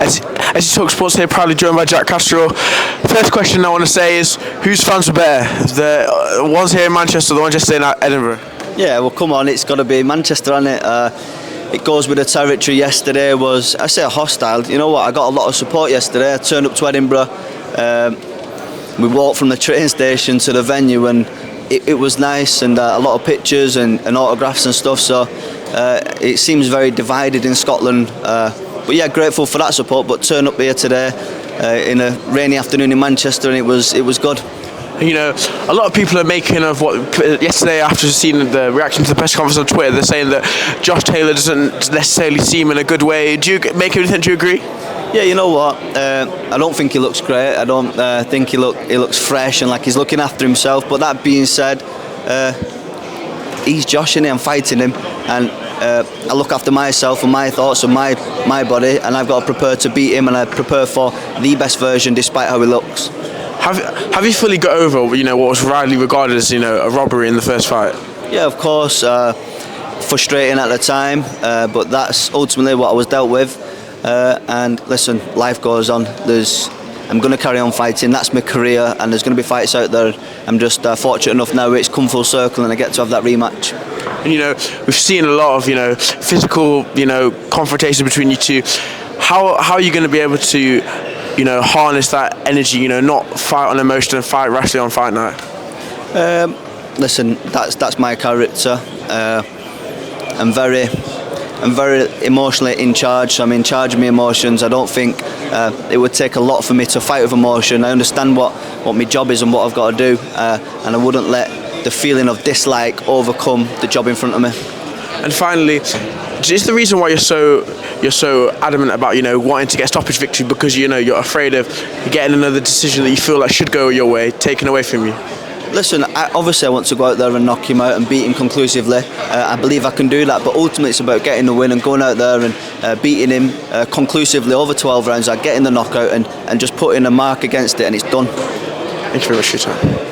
As you talk sports here, proudly joined by Jack Catterall. First question I want to say is, whose fans were better? The ones here in Manchester, or the ones yesterday in Edinburgh? Yeah, well, come on, it's got to be Manchester, hasn't it? It goes with the territory. Yesterday was, I say, hostile. You know what? I got a lot of support yesterday. I turned up to Edinburgh. We walked from the train station to the venue, and it was nice, and a lot of pictures and autographs and stuff. So it seems very divided in Scotland. But yeah, grateful for that support. But turn up here today in a rainy afternoon in Manchester, and it was good. You know, a lot of people are making of what yesterday, after seeing the reaction to the press conference on Twitter, they're saying that Josh Taylor doesn't necessarily seem in a good way. Do you make anything? Do you agree? Yeah, you know what? I don't think he looks great. I don't think he looks fresh and like he's looking after himself. But that being said, he's Josh and I'm fighting him, and I look after myself and my thoughts and my body, and I've got to prepare to beat him, and I prepare for the best version despite how he looks. Have you fully got over, what was widely regarded as, a robbery in the first fight? Yeah, of course. Frustrating at the time, but that's ultimately what I was dealt with. And listen, life goes on. I'm going to carry on fighting. That's my career, and there's going to be fights out there. I'm just fortunate enough now it's come full circle, and I get to have that rematch. And we've seen a lot of physical confrontation between you two. How are you going to be able to harness that energy, not fight on emotion and fight rashly on fight night? Listen, that's my character. I'm very emotionally in charge. So I'm in charge of my emotions. I don't think it would take a lot for me to fight with emotion. I understand what my job is and what I've got to do, and I wouldn't let the feeling of dislike overcome the job in front of me. And finally, is the reason why you're so adamant about wanting to get a stoppage victory because you're afraid of getting another decision that you feel like should go your way taken away from you? Listen, obviously I want to go out there and knock him out and beat him conclusively. I believe I can do that, but ultimately it's about getting the win and going out there and beating him conclusively over 12 rounds, getting the knockout and just putting a mark against it, and it's done. Thank you very much for your time.